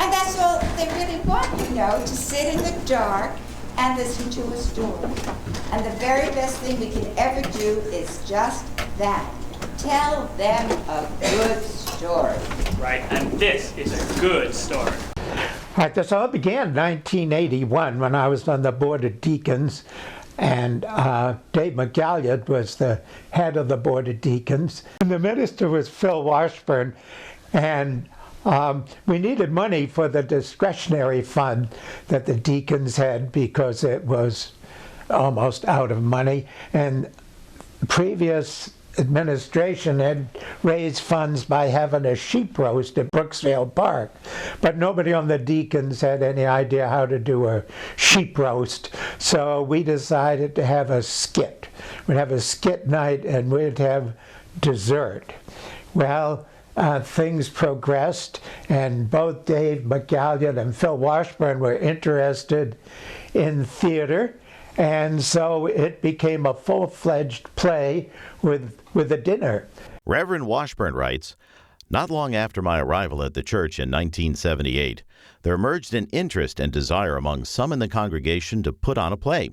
And that's all they really want, to sit in the dark and listen to a story. And the very best thing we can ever do is just that. Tell them a good story. Right, and this is a good story. Right, this all began in 1981 when I was on the Board of Deacons, and Dave McGalliard was the head of the Board of Deacons. And the minister was Phil Washburn, and we needed money for the discretionary fund that the deacons had because it was almost out of money. And the previous administration had raised funds by having a sheep roast at Brooksville Park, but nobody on the deacons had any idea how to do a sheep roast, so we decided to have a skit. We'd have a skit night and we'd have dessert. Well, things progressed, and both Dave McGalliard and Phil Washburn were interested in theater, and so it became a full-fledged play with a dinner. Reverend Washburn writes, "Not long after my arrival at the church in 1978, there emerged an interest and desire among some in the congregation to put on a play.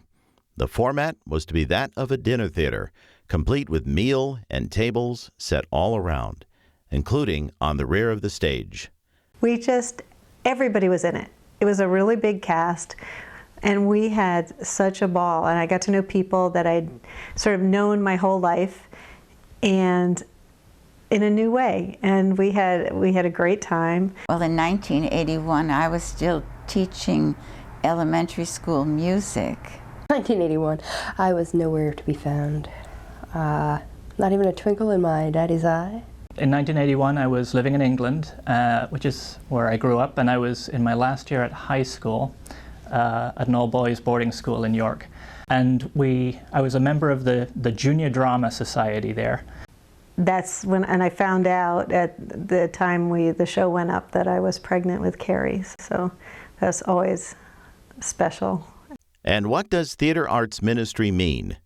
The format was to be that of a dinner theater, complete with meal and tables set all around, including on the rear of the stage." Everybody was in it. It was a really big cast. And we had such a ball, and I got to know people that I'd sort of known my whole life, and in a new way. And we had a great time. Well, in 1981, I was still teaching elementary school music. 1981, I was nowhere to be found. Not even a twinkle in my daddy's eye. In 1981, I was living in England, which is where I grew up, and I was in my last year at high school. At an all-boys boarding school in York. And I was a member of the Junior Drama Society there. That's when, and I found out at the time the show went up that I was pregnant with Carrie. So that's always special. And what does theater arts ministry mean?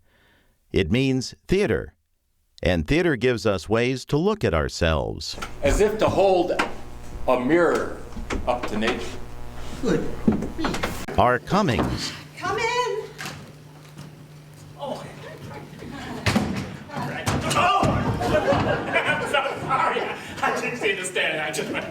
It means theater. And theater gives us ways to look at ourselves. As if to hold a mirror up to nature. Good. Our comings. Come in. Oh. All right. Oh! I'm so sorry. I didn't see the stand. I just went.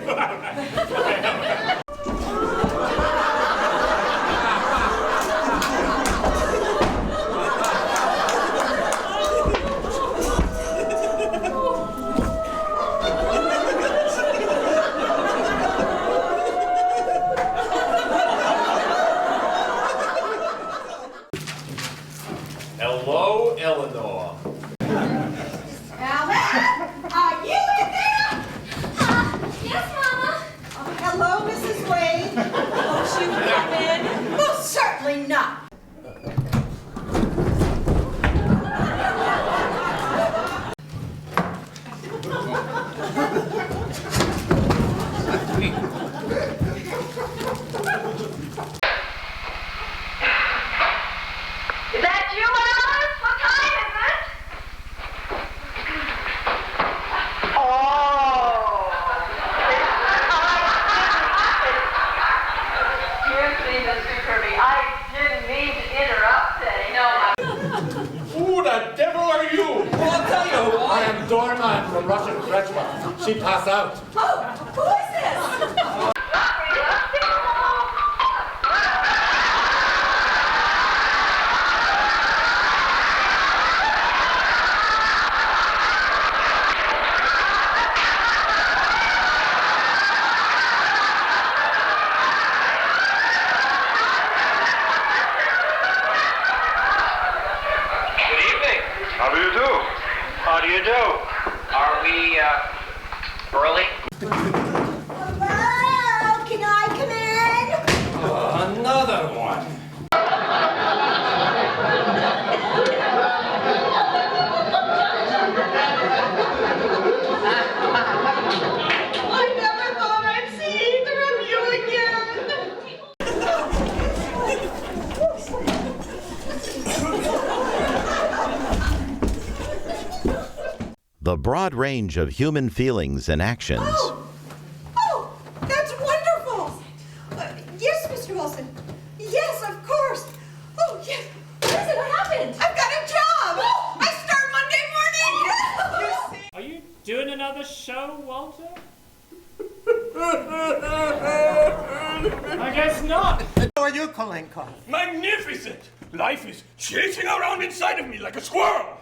Hello, Eleanor. Alan, are you in there? Yes, Mama. Hello, Mrs. Wade. Won't you come in? Most certainly not. Is that you, Alice? What time is it? Oh. Excuse me, Mr. Kirby. I didn't mean to interrupt any. No. Who the devil are you? Well, I'll tell you who I am doorman from Russian Kretschmer. She passed out. Oh, who is this? How do you do? How do you do? Are we early? Hello, can I come in? Another one. I never thought I'd see either of you again. The broad range of human feelings and actions. Oh, that's wonderful. Wilson. Yes, of course. Oh, yes. What is it? What happened? I've got a job. I start Monday morning. Are you doing another show, Walter? I guess not. How are you, Kolenko? Magnificent! Life is chasing around inside of me like a squirrel!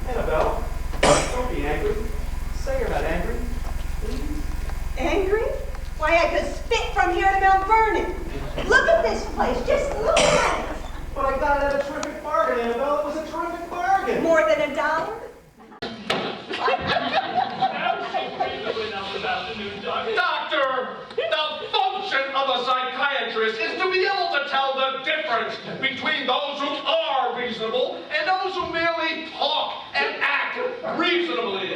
Annabelle, don't be angry. Say you're not angry. Angry? Why, I could spit from here to Mount Vernon. Look at this place. Just look at it. But I got it at a terrific bargain, Annabelle. It was a terrific bargain. More than $1? Doctor! The function of a psychiatrist is to be able to tell the difference between those who are reasonable and those who merely talk and act reasonably.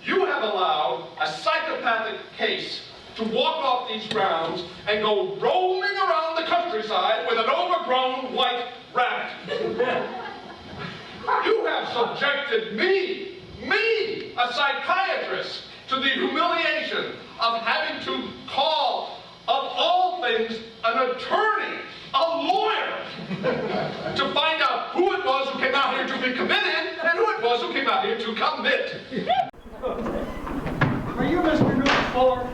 You have allowed a psychopathic case to walk off these grounds and go roaming around the countryside with an overgrown white rabbit. You have subjected me, a psychiatrist, to the humiliation of having to call, of all things, an attorney, a lawyer, to find out who it was who came out here to be committed and who it was who came out here to commit. Are you Mr. Newton Fuller?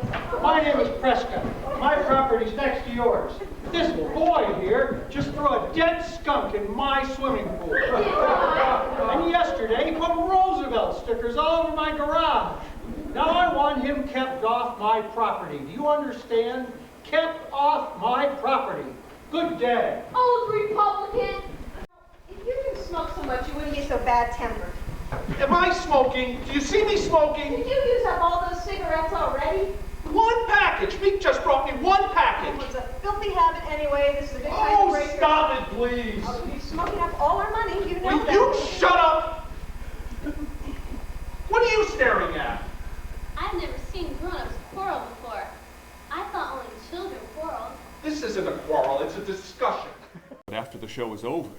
My name is Prescott. My property's next to yours. This boy here just threw a dead skunk in my swimming pool. And yesterday he put Roosevelt stickers all over my garage. Now I want him kept off my property. Do you understand? Kept off my property. Good day. Old Republican. If you didn't smoke so much, you wouldn't be so bad-tempered. Am I smoking? Do you see me smoking? Did you use up all those cigarettes already? One package. Meek just brought me one package. It's a filthy habit anyway. This is a good time to break your... Stop it, please. Oh, you're smoking up all our money. You know Will that. you shut up? What are you staring at? I've never seen grown-ups quarrel before. I thought only children quarreled. This isn't a quarrel, it's a discussion. But after the show is over,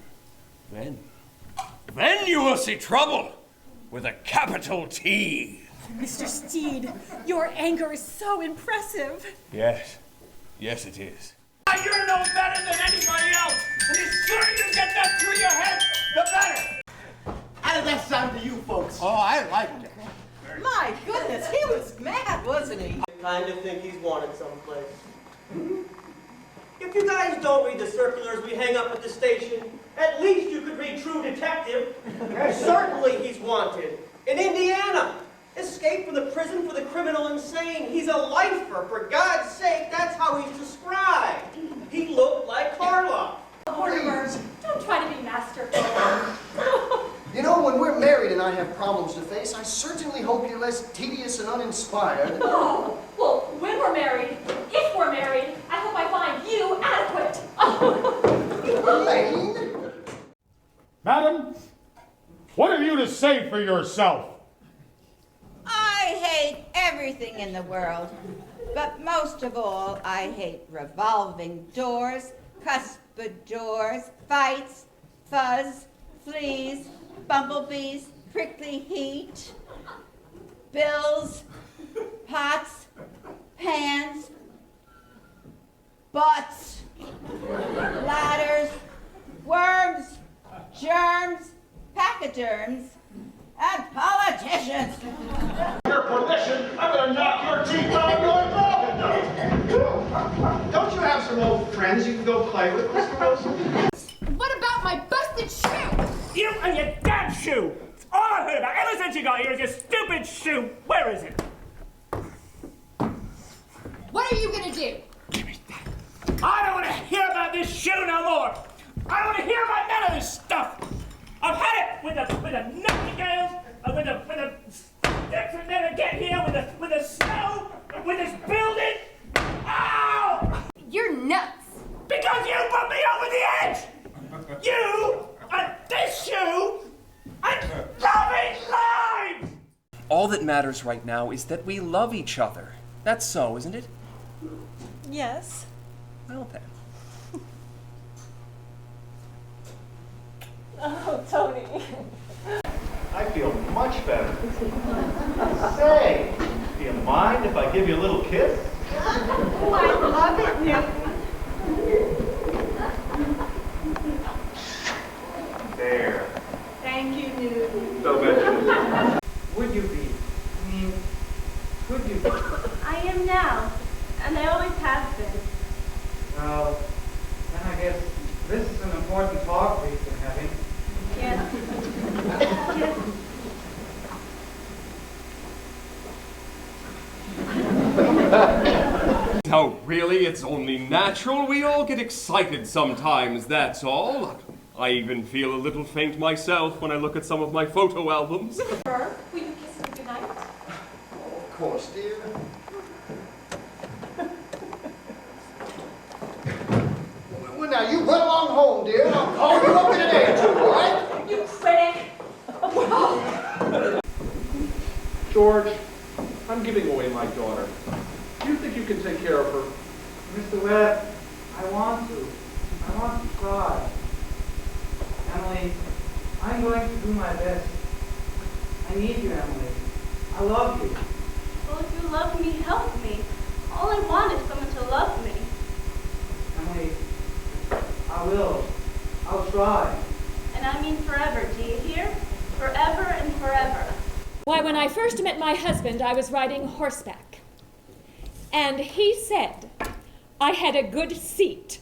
then you will see trouble with a capital T. Mr. Steed, your anger is so impressive. Yes it is. You're no better than anybody else, and the sooner you get that through your head, the better. How did that sound to you folks? Oh, I liked it. My goodness, he was mad, wasn't he? I kind of think he's wanted someplace. If you guys don't read the circulars we hang up at the station, at least you could read True Detective. Certainly he's wanted. In Indiana. Escaped from the prison for the criminal insane. He's a lifer, for God's sake, that's how he's described. He looked like Karloff. Mortimer, don't try to be masterful. You know, when we're married and I have problems to face, I certainly hope you're less tedious and uninspired. Oh, well, when we're married, if we're married, I hope I find you adequate. Elaine? Madam, what have you to say for yourself? I hate everything in the world, but most of all, I hate revolving doors, cuspid doors, fights, fuzz, fleas, bumblebees, prickly heat, bills, pots, pans, butts, ladders, worms, germs, pachyderms, and politicians. Your permission, I'm gonna knock your teeth out your broken. Don't you have some old friends you can go play with, Mr. Wilson? What about my busted shoe? You and your damn shoe! It's all I've heard about ever since you got here is your stupid shoe. Where is it? What are you gonna do? I don't want to hear about this shoe no more. I don't want to hear about none of this stuff. I've had it with the nightingales, with the sticks that never get here, with the snow, with this building. Ow! You're nuts. Because you put me over the edge. You and this shoe and All that matters right now is that we love each other. That's so, isn't it? Yes. Well then. Oh, Tony. I feel much better. Say, do you mind if I give you a little kiss? Oh, I love it, Newton. There. Thank you, Newton. Don't mention it. Would you be? I mean, could you be? I am now, and I always have been. Well, then I guess this is an important talk we've been having. Yes. Yes. Oh, really? It's only natural. We all get excited sometimes, that's all. I even feel a little faint myself when I look at some of my photo albums. Will you kiss me goodnight? Of course, dear. Well, now you run along home, dear, and I'll call you up in a day or two, all right? You critic! George, I'm giving away my daughter. Do you think you can take care of her? Mr. Webb, I want to try. Emily, I'm going to do my best. I need you, Emily. I love you. Well, if you love me, help me. All I want is someone to love me. Emily, I will. I'll try. And I mean forever, do you hear? Forever and forever. Why, when I first met my husband, I was riding horseback. And he said I had a good seat.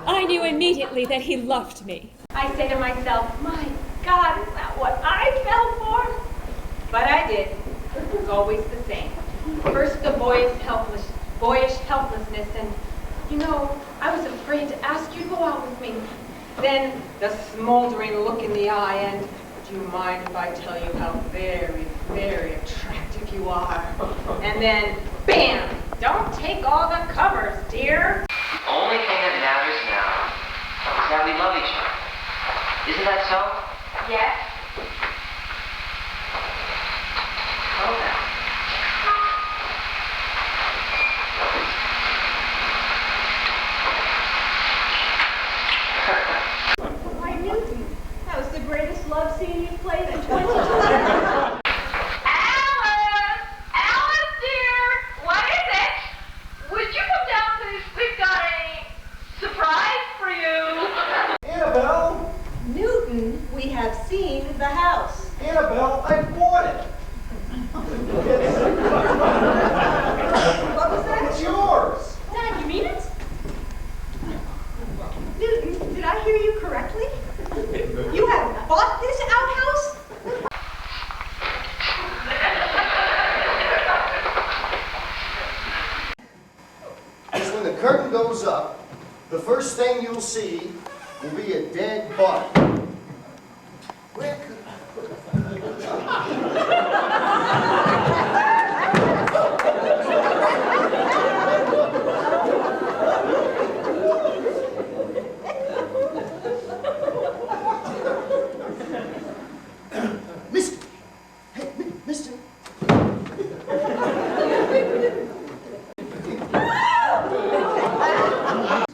I knew immediately that he loved me. I say to myself, my God, is that what I fell for? But I did. It's always the same. First the boyish helplessness, and, you know, I was afraid to ask you to go out with me. Then the smoldering look in the eye, and do you mind if I tell you how very, very attractive you are? And then, bam! Don't take all the covers, dear. The only thing that matters now is that we love each other. Isn't that so? Yes. Well then. Why, Newton, that was the greatest love scene you've played in 20 years. Alice, dear, what is it? Would you come down, please? We've got a surprise for you. Annabelle! Newton, we have seen the house. Annabelle, I bought it! What was that? It's yours! Dad, you mean it? Newton, did I hear you correctly? You have bought this outhouse? Because when the curtain goes up, the first thing you'll see will be a dead body. Where could... Mister! Hey, mister!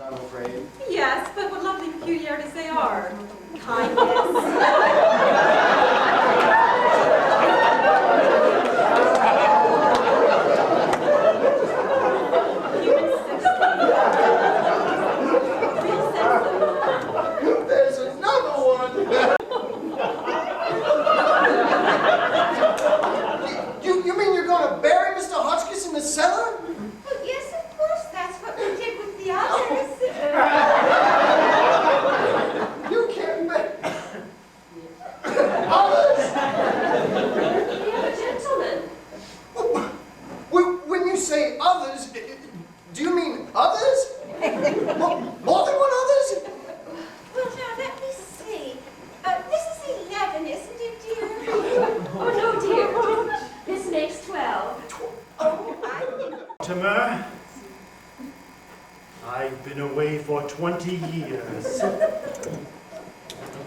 I'm afraid. Yes, but what lovely peculiarities they are. Kindness. There's another one! You mean you're going to bury Mr. Hotchkiss in the cellar? Well, yes, of course. That's what we did with the others. You can't bet. Others? The other gentleman. When you say others, do you mean others? More than one others? Well, now, let me see. This is 11, isn't it, dear? Oh, no, dear. This makes 12. Timur, I've been away for 20 years.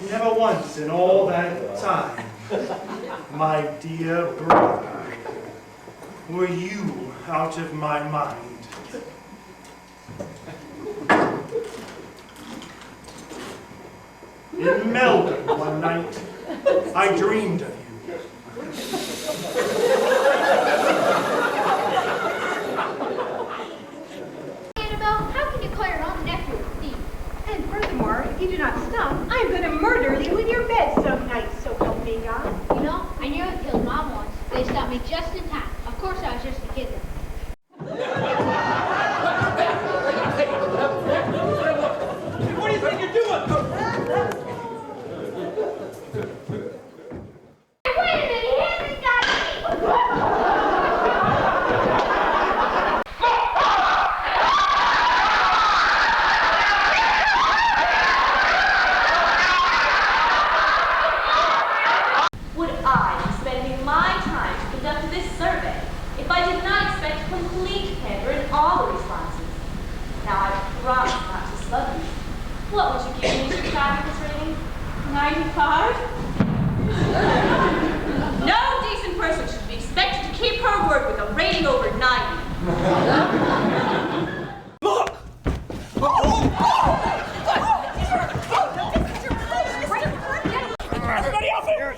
Never once in all that time, my dear brother, were you out of my mind. In Melbourne one night, I dreamed of you. Annabelle, how can you call your own nephew a thief? And furthermore, if you do not stop, I am going to murder you in your bed some night, so help me God. You know, I nearly killed Mom once. They stopped me just in time. Of course, I was just a kid then. What do you think you're doing? Wait a minute, he hasn't got me! Would I be spending my time to conduct this survey if I did not expect complete candor in all the responses? Now, I promise not to slug you. What would you give me as your traffic rating? 95? No decent person should be expected to keep her word with a rating over 90. Look! Everybody off here!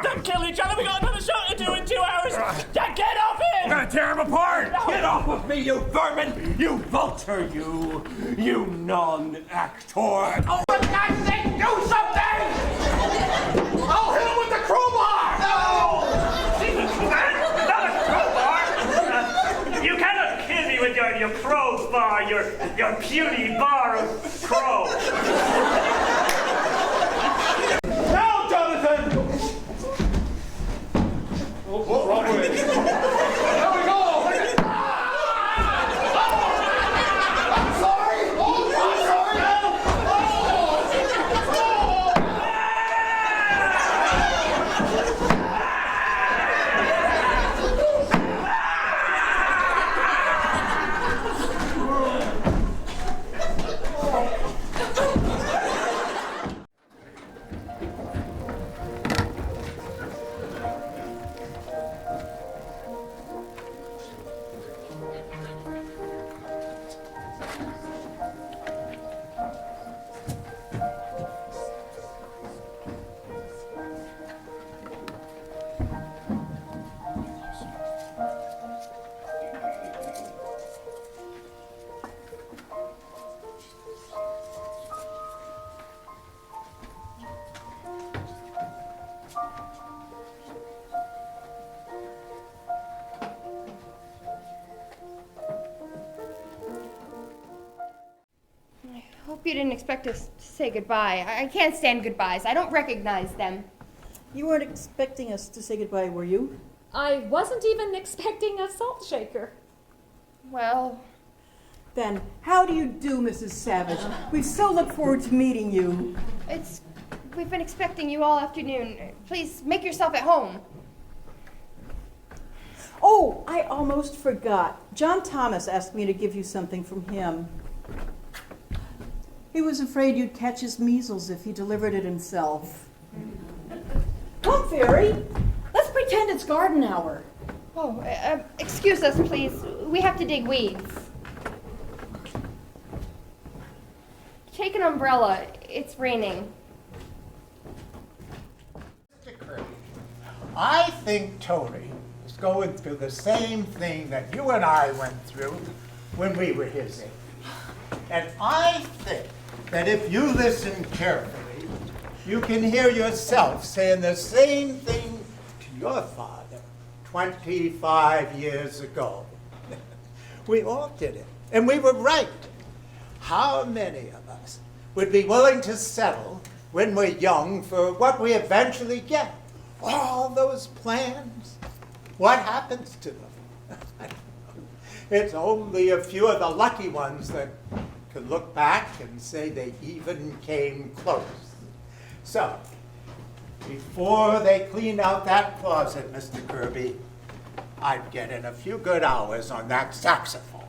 Don't kill each other. We got another show to do in 2 hours. Get off it! I'm gonna tear him apart! Get off of me, you vermin! You vulture, you non-actor! Oh, for God's sake, do something! I'll hit him with the crowbar! No! Not a crowbar! You cannot kill me with your crowbar, your puny bar of crow. Now, Jonathan! What's wrong with it? There we go! I'm sorry! Oh, I'm sorry! I hope you didn't expect us to say goodbye. I can't stand goodbyes. I don't recognize them. You weren't expecting us to say goodbye, were you? I wasn't even expecting a salt shaker. Well... Then, how do you do, Mrs. Savage? We so look forward to meeting you. We've been expecting you all afternoon. Please, make yourself at home. Oh, I almost forgot. John Thomas asked me to give you something from him. He was afraid you'd catch his measles if he delivered it himself. Come, Fairy. Let's pretend it's garden hour. Oh, excuse us, please. We have to dig weeds. Take an umbrella. It's raining. I think Tony is going through the same thing that you and I went through when we were his age. And I think that if you listen carefully, you can hear yourself saying the same thing to your father 25 years ago. We all did it, and we were right. How many of us would be willing to settle when we're young for what we eventually get? All those plans, what happens to them? I don't know. It's only a few of the lucky ones that can look back and say they even came close. So, before they clean out that closet, Mr. Kirby, I'd get in a few good hours on that saxophone.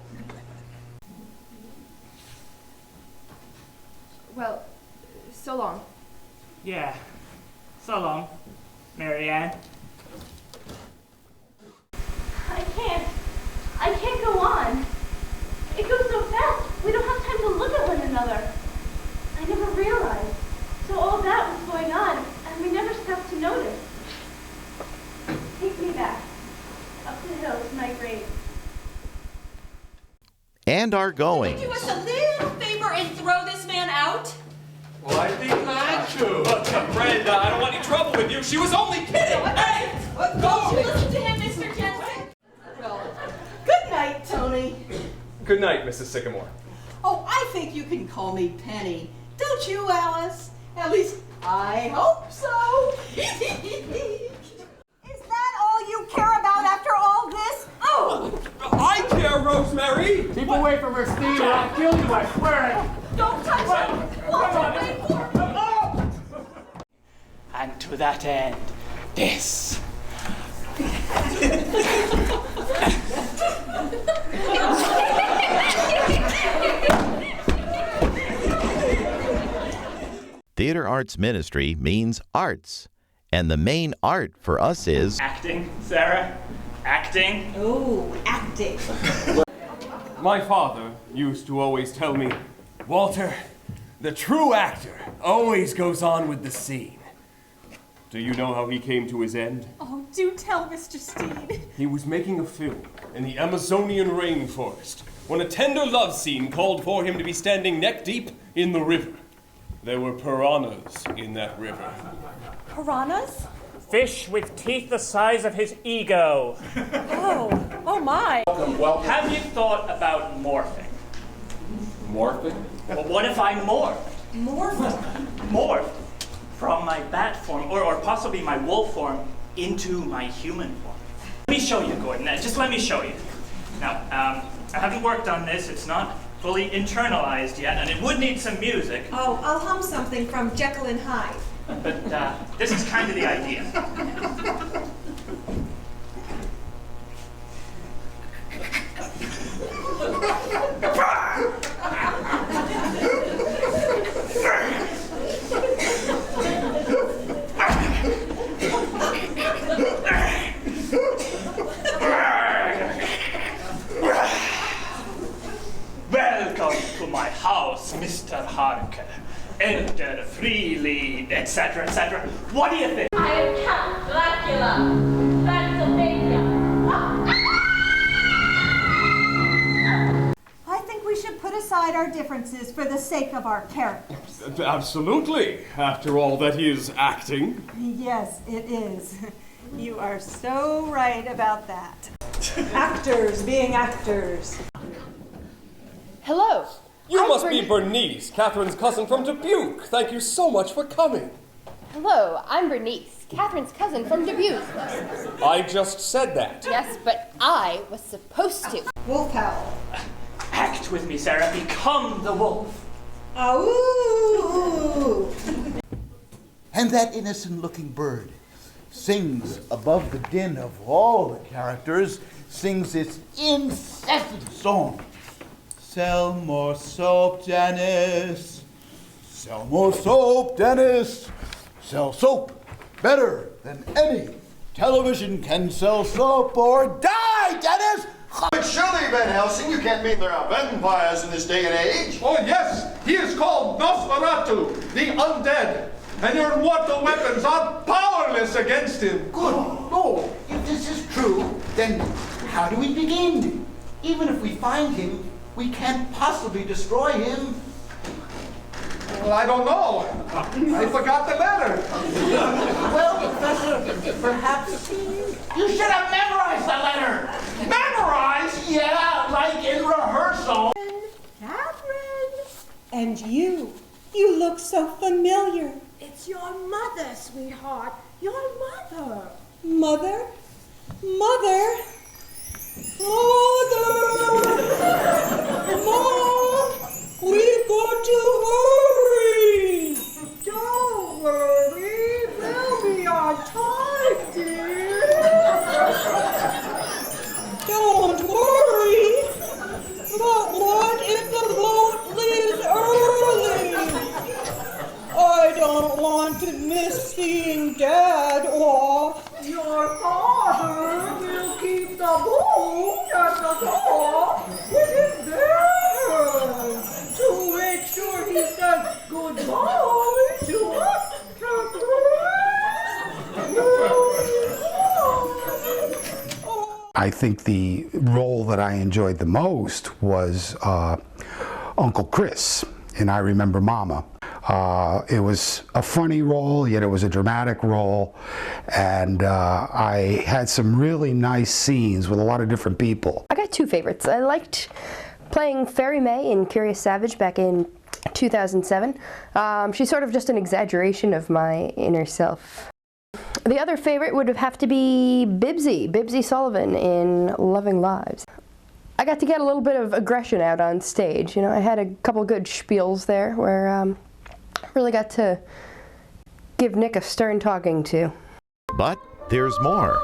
Well, So long. Yeah. So long, Marianne. I can't go on. It goes so fast, we don't have time to look at one another. I never realized. So all that was going on, and we never stopped to notice. Take me back, up the hill to my grave. And are going. Do us a little favor and throw this man out? Well, I'd be glad to. Brenda, I don't want any trouble with you. She was only kidding. Hey! Don't you listen to him, Mr. Jensen? Well, good night, Tony. Good night, Mrs. Sycamore. Oh, I think you can call me Penny. Don't you, Alice? At least, I hope so. Is that all you care about after all this? Oh! I care, Rosemary. Keep away from her, Steve, or I'll kill you, I swear. Don't touch him! Walter, wait for me! And to that end, this. Theater Arts Ministry means arts. And the main art for us is Acting, Sarah. Acting. Oh, acting. My father used to always tell me, Walter, the true actor always goes on with the scene. Do you know how he came to his end? Oh, do tell, Mr. Steed. He was making a film in the Amazonian rainforest when a tender love scene called for him to be standing neck deep in the river. There were piranhas in that river. Piranhas? Fish with teeth the size of his ego. Oh my. Welcome. Have you thought about morphing? Morphing? Well, what if I morphed? Morph from my bat form, or possibly my wolf form, into my human form. Let me show you, Gordon. Just let me show you. Now, I haven't worked on this. It's not fully internalized yet, and it would need some music. Oh, I'll hum something from Jekyll and Hyde. But this is kind of the idea. Welcome to my house, Mr. Harker. Enter freely, etc., etc. What do you think? I am Count Dracula, Transylvania. I think we should put aside our differences for the sake of our characters. Absolutely. After all, that is acting. Yes, it is. You are so right about that. Actors being actors. Hello. You must be Bernice, Catherine's cousin from Dubuque. Thank you so much for coming. Hello, I'm Bernice, Catherine's cousin from Dubuque. I just said that. Yes, but I was supposed to. Wolf howl. Act with me, Sarah. Become the wolf. Ooh. And that innocent-looking bird sings above the din of all the characters, sings its incessant song. Sell more soap, Dennis. Sell more soap, Dennis. Sell soap better than any television can sell soap or die, Dennis. But surely, Van Helsing, you can't mean there are vampires in this day and age. Oh, yes, he is called Nosferatu, the undead, and your mortal weapons are powerless against him. Good Lord, if this is true, then how do we begin? Even if we find him, we can't possibly destroy him. Well, I don't know. I forgot the letter. Well, Professor, perhaps you should have memorized the letter. Memorized? Yeah, like in rehearsal. Catherine. And you look so familiar. It's your mother, sweetheart. Your mother. Mother? Mother? Mother! Mom! We've got to hurry! Don't worry, we'll be on time, dear. Don't worry. But what if the boat leaves early? I this seeing dead, or your father will keep the boot at the door with his bare to make sure he says goodbye to us. I think the role that I enjoyed the most was Uncle Chris in I Remember Mama. It was a funny role, yet it was a dramatic role, and I had some really nice scenes with a lot of different people. I got two favorites. I liked playing Fairy May in Curious Savage back in 2007. She's sort of just an exaggeration of my inner self. The other favorite would have to be Bibbsy Sullivan in Loving Lives. I got to get a little bit of aggression out on stage. You know, I had a couple good spiels there where I really got to give Nick a stern talking to. But there's more.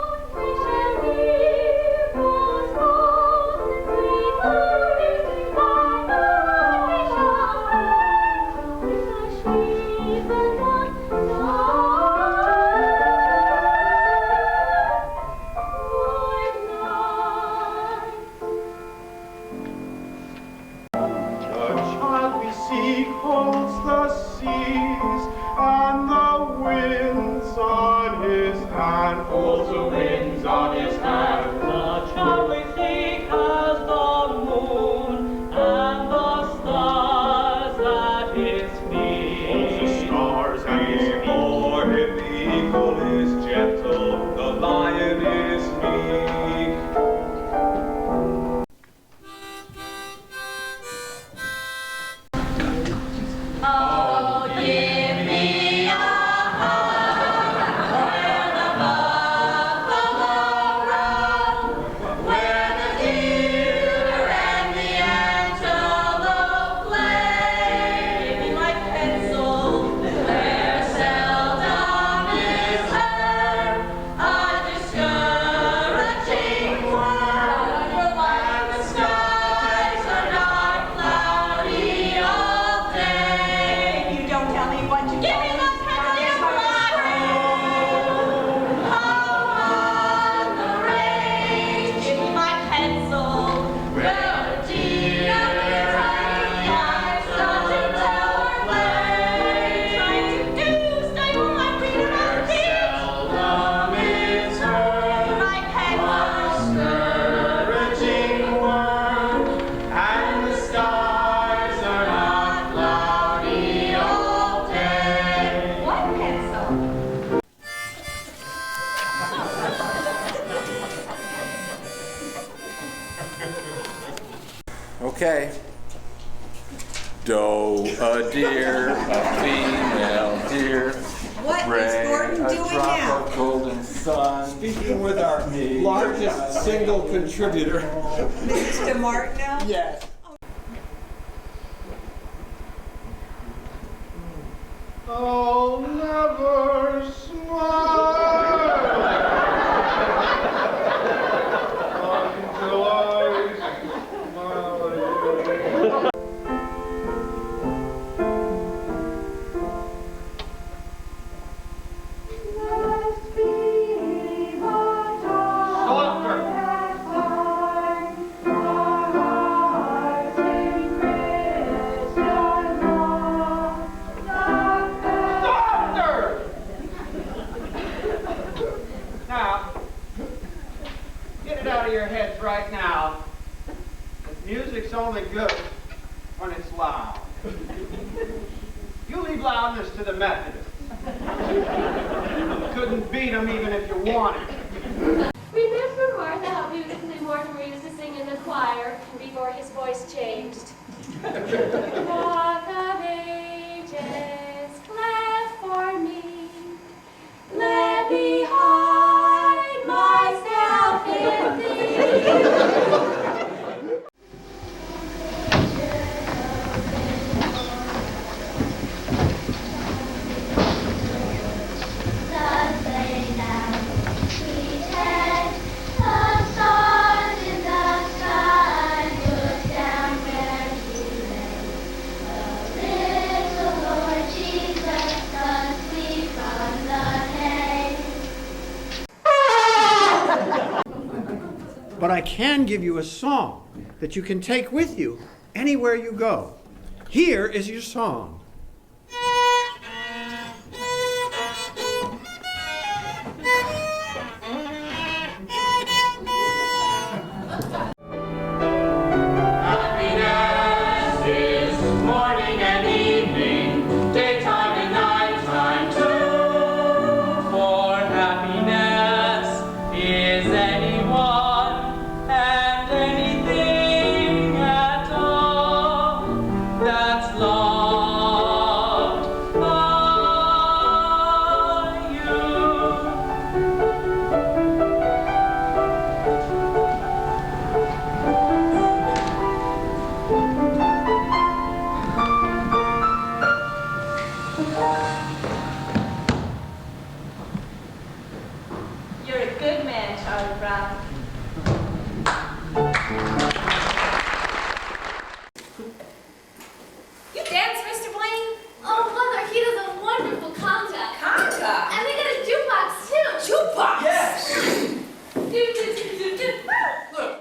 Okay. Doe, a deer, a female deer. What Ray, is Gordon a doing drop now? of golden sun. Speaking with our largest single contributor. Mrs. DeMartino? Yes. I'll never smile until I smile again. Now, get it out of your heads right now. that Music's only good when it's loud. You leave loudness to the Methodists. You couldn't beat them even if you wanted. Remember Martha, how beautifully Mortimer used to sing in the choir before his voice changed? Rock of ages, cleft for me, let me hide myself in thee. but I can give you a song that you can take with you anywhere you go. Here is your song. You're a good man, Charlie Brown. You dance, Mr. Blaine? Oh, Mother, he does a wonderful conga. Conga? And they got a jukebox, too. Jukebox? Yes! Look.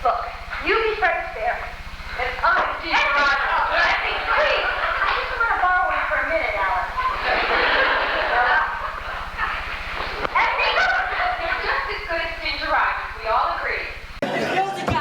Look, you be right there. And I'm Gene Rogers. Please, I just want to borrow you for a minute, Alan. You're just as good as Ginger Rogers. We all agree. Musica!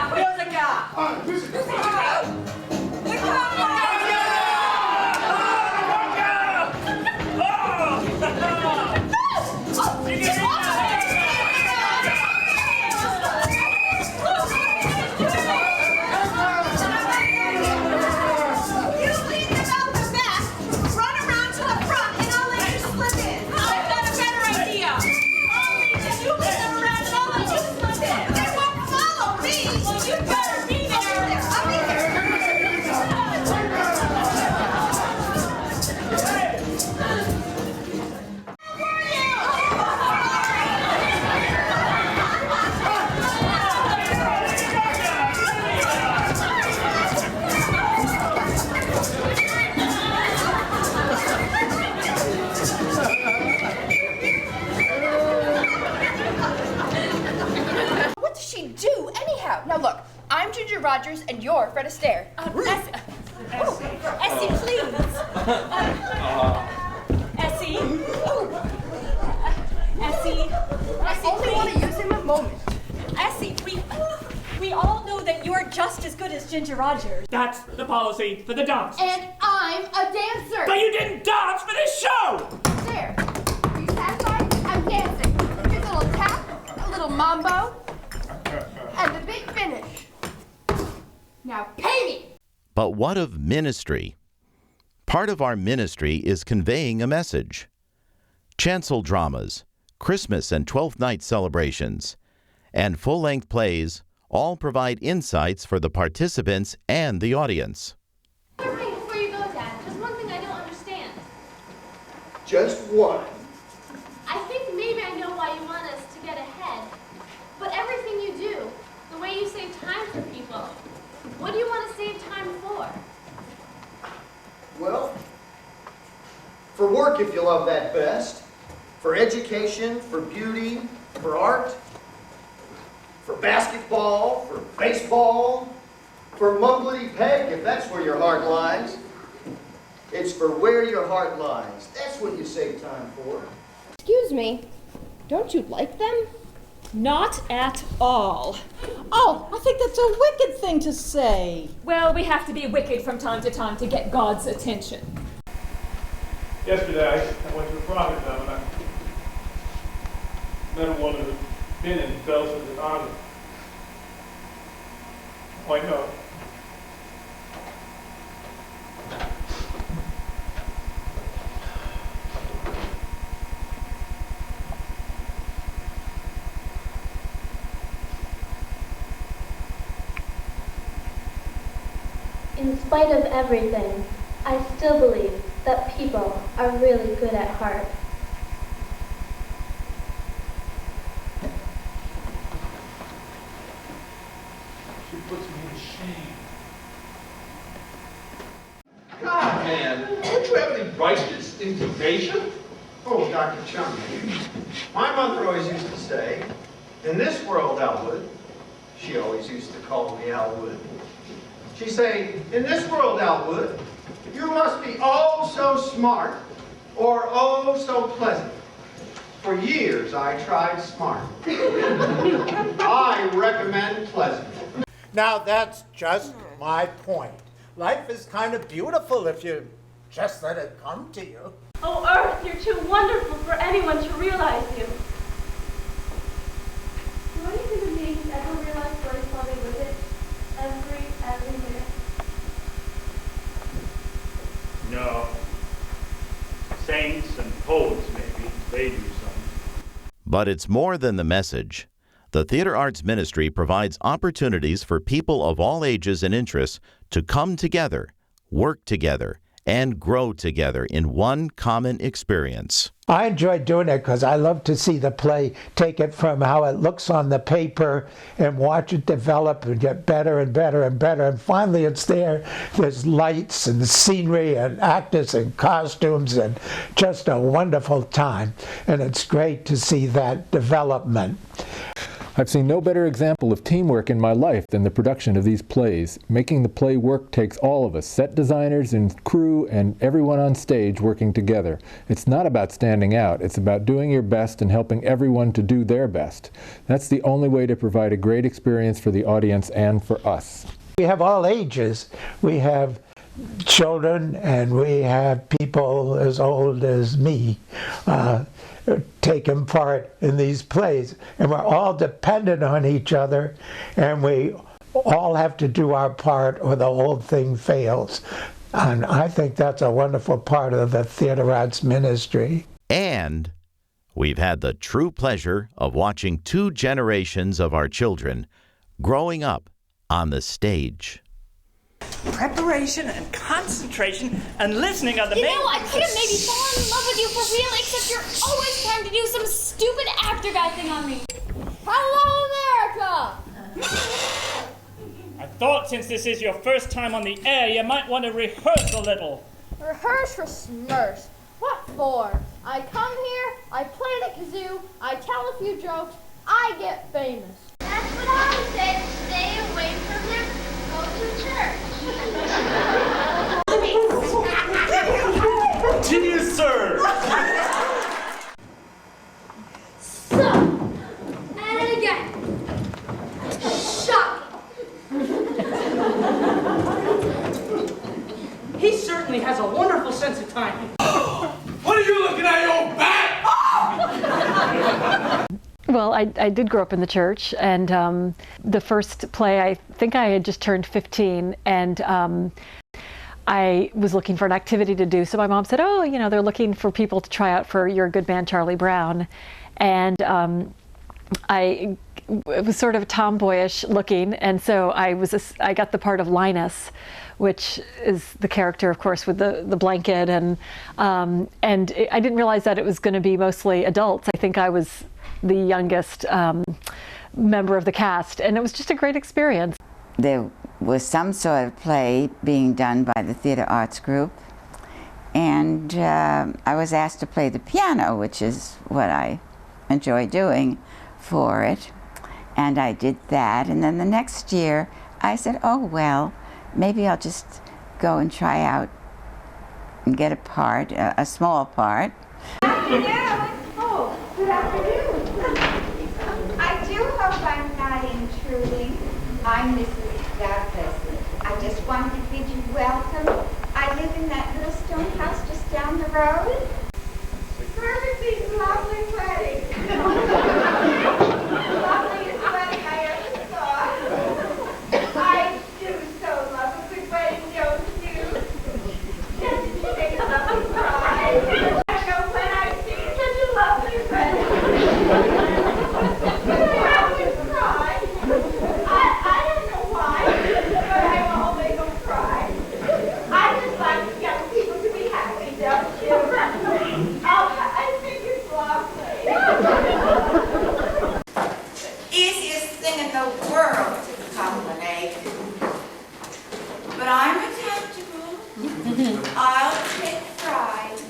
What does she do anyhow? Now look, I'm Ginger Rogers and you're Fred Astaire. Essie, please. Essie. Essie. I only want to use him a moment. Essie, we all know that you're just as good as Ginger Rogers. That's the policy for the dance. And I'm a dancer. But you didn't dance for this show! There. Are you satisfied? I'm dancing. Here's a little tap, a little mambo, and the big finish. Now pay me! But what of ministry? Part of our ministry is conveying a message. Chancel dramas, Christmas and Twelfth Night celebrations, and full-length plays all provide insights for the participants and the audience. One thing before you go, Dad. Just one thing I don't understand. Just one. I think maybe I know why you want us to get ahead. But everything you do, the way you save time for people, what do you want to save time for? Well, for work if you love that best, for education, for beauty, for art, for basketball, for baseball, for mumblety peg if that's where your heart lies. It's for where your heart lies. That's what you save time for. Excuse me, don't you like them? Not at all. Oh, I think that's a wicked thing to say. Well, we have to be wicked from time to time to get God's attention. Yesterday, I went to the frog exam and I met a woman who'd been in Belgium and Army. Oh, I know. In spite of everything, I still believe that people are really good at heart. She puts me to shame. God, man, don't you have any righteous indignation? Oh, Dr. Chum, my mother always used to say, in this world, Elwood, she always used to call me Elwood. She'd say, in this world, Elwood, you must be oh so smart or oh so pleasant. For years I tried smart. I recommend pleasant. Now that's just my point. Life is kind of beautiful if you just let it come to you. Oh, Earth, you're too wonderful for anyone to realize you. Do any human beings ever realize birds while they live it? Every minute? No. Saints and poets, maybe. They do something. But it's more than the message. The Theater Arts Ministry provides opportunities for people of all ages and interests to come together, work together, and grow together in one common experience. I enjoy doing it because I love to see the play, take it from how it looks on the paper and watch it develop and get better and better and better. And finally it's there. There's lights and scenery and actors and costumes and just a wonderful time. And it's great to see that development. I've seen no better example of teamwork in my life than the production of these plays. Making the play work takes all of us, set designers and crew and everyone on stage working together. It's not about standing out, it's about doing your best and helping everyone to do their best. That's the only way to provide a great experience for the audience and for us. We have all ages. We have children and we have people as old as me taking part in these plays, and we're all dependent on each other, and we all have to do our part or the whole thing fails. And I think that's a wonderful part of the Theater Arts Ministry. And we've had the true pleasure of watching 2 generations of our children growing up on the stage. Preparation and concentration and listening are the main... You know, I could have maybe fallen in love with you for real, except you're always trying to do some stupid actor guy thing on me. Hello, America! I thought since this is your first time on the air, you might want to rehearse a little. Rehearse for Smurfs. What for? I come here, I play the kazoo, I tell a few jokes, I get famous. That's what I said. Stay away from them. Go to church. To you, sir! So, at it again. Shocking. He certainly has a wonderful sense of timing. What are you looking at, you old bat? Well, I did grow up in the church, and the first play, I think I had just turned 15, and I was looking for an activity to do. So my mom said, oh, you know, they're looking for people to try out for You're a Good Man, Charlie Brown. And I was sort of tomboyish looking, and so I got the part of Linus, which is the character, of course, with the blanket, and I didn't realize that it was going to be mostly adults. I think I was the youngest member of the cast, and it was just a great experience. There was some sort of play being done by the Theater Arts Group, and I was asked to play the piano, which is what I enjoy doing for it, and I did that. And then the next year I said, oh well, maybe I'll just go and try out and get a part, a small part. Oh, good afternoon. I I'm Mrs. Douglas. I just wanted to bid you welcome. I live in that little stone house just down the road. Perfectly lovely wedding. Loveliest wedding I ever saw. I do so love a good wedding, don't you? Doesn't it make a lovely bride? I don't know when I've seen such a lovely wedding. I always cry. I don't know why, but I always cry. I just like young people to be happy, don't you? I think it's lovely. Easiest thing in the world to compliment. But I'm adaptable. I'll take fries,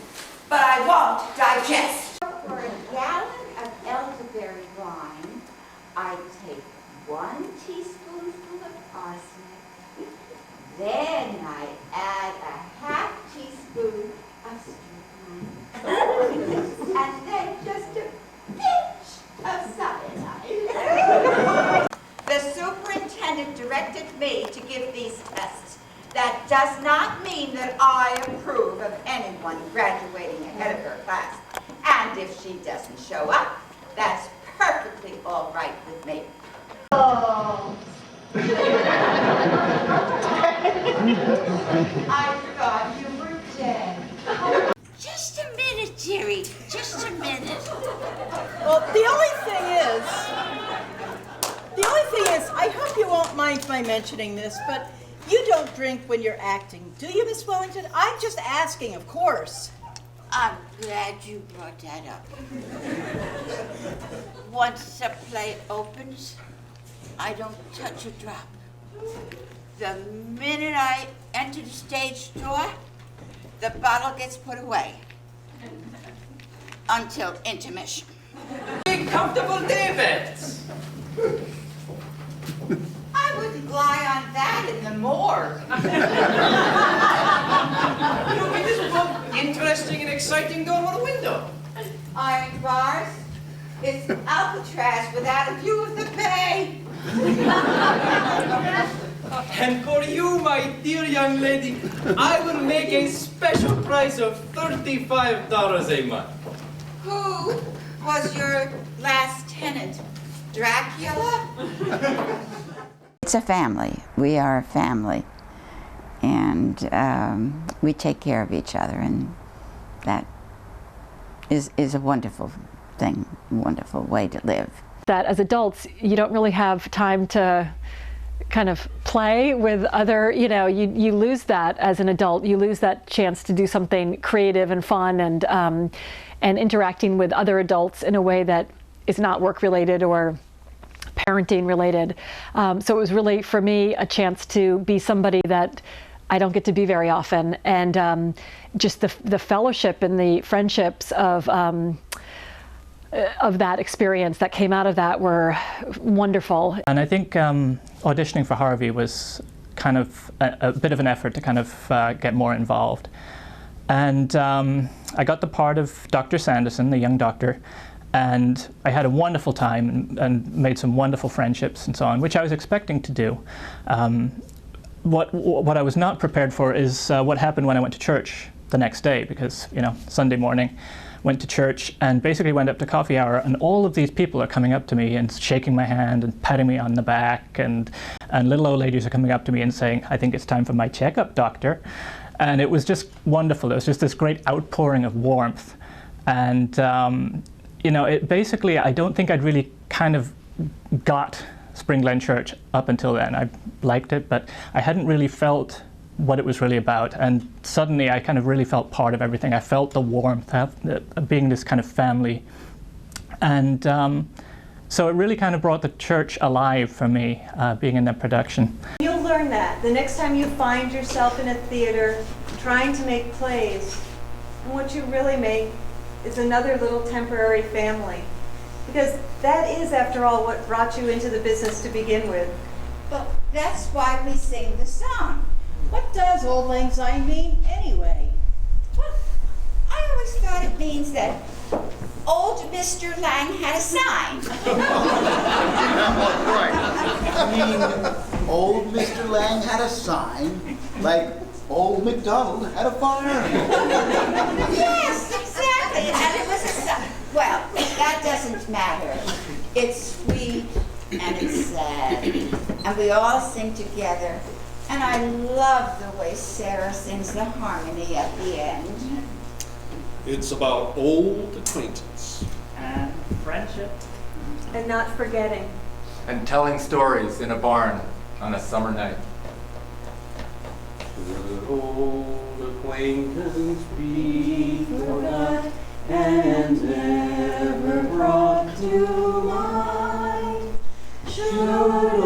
but I won't digest. For a gallon of elderberry wine, I take 1 teaspoonful of arsenic. Then I add a half teaspoon of strychnine. And then just a pinch of cyanide. The superintendent directed me to give these tests. That does not mean that I approve of anyone graduating ahead of her class. And if she doesn't show up, that's perfectly all right with me. Oh. I thought you were dead. Just a minute, Jerry. Just a minute. Well, the only thing is, I hope you won't mind my mentioning this, but you don't drink when you're acting, do you, Miss Wellington? I'm just asking, of course. I'm glad you brought that up. Once a play opens, I don't touch a drop. The minute I enter the stage door, the bottle gets put away. Until intermission. Big comfortable Davids. I wouldn't lie on that in the morgue. You make this book interesting and exciting going with a window. Iron bars. It's Alcatraz without a view of the bay. And for you, my dear young lady, I will make a special price of $35 a month. Who was your last tenant? Dracula? It's a family. We are a family. And we take care of each other, and that is a wonderful thing, wonderful way to live. That as adults, you don't really have time to kind of play with other, you lose that as an adult. You lose that chance to do something creative and fun and interacting with other adults in a way that is not work-related or parenting related. So it was really, for me, a chance to be somebody that I don't get to be very often. And just the fellowship and the friendships of that experience that came out of that were wonderful. And I think auditioning for Harvey was kind of a bit of an effort to kind of get more involved. And I got the part of Dr. Sanderson, the young doctor, and I had a wonderful time and made some wonderful friendships and so on, which I was expecting to do. What I was not prepared for is what happened when I went to church the next day, because, Sunday morning, went to church and basically went up to coffee hour, and all of these people are coming up to me and shaking my hand and patting me on the back, and little old ladies are coming up to me and saying, "I think it's time for my checkup, doctor." And it was just wonderful. It was just this great outpouring of warmth. And, it basically, I don't think I'd really kind of got Spring Glen Church up until then. I liked it, but I hadn't really felt what it was really about. And suddenly I kind of really felt part of everything. I felt the warmth of being this kind of family. And so it really kind of brought the church alive for me, being in that production. You'll learn that the next time you find yourself in a theater trying to make plays, and what you really make is another little temporary family. Because that is, after all, what brought you into the business to begin with. But that's why we sing the song. What does Auld Lang Syne mean anyway? Well, I always thought it means that old Mr. Lang had a sign. I mean, old Mr. Lang had a sign like old MacDonald had a farm. Yes, exactly. And it was a sign. Well, that doesn't matter. It's sweet and it's sad. And we all sing together. And I love the way Sarah sings the harmony at the end. It's about old acquaintance. And friendship. And not forgetting. And telling stories in a barn on a summer night. Should old acquaintance be forgot and never brought to mind? Should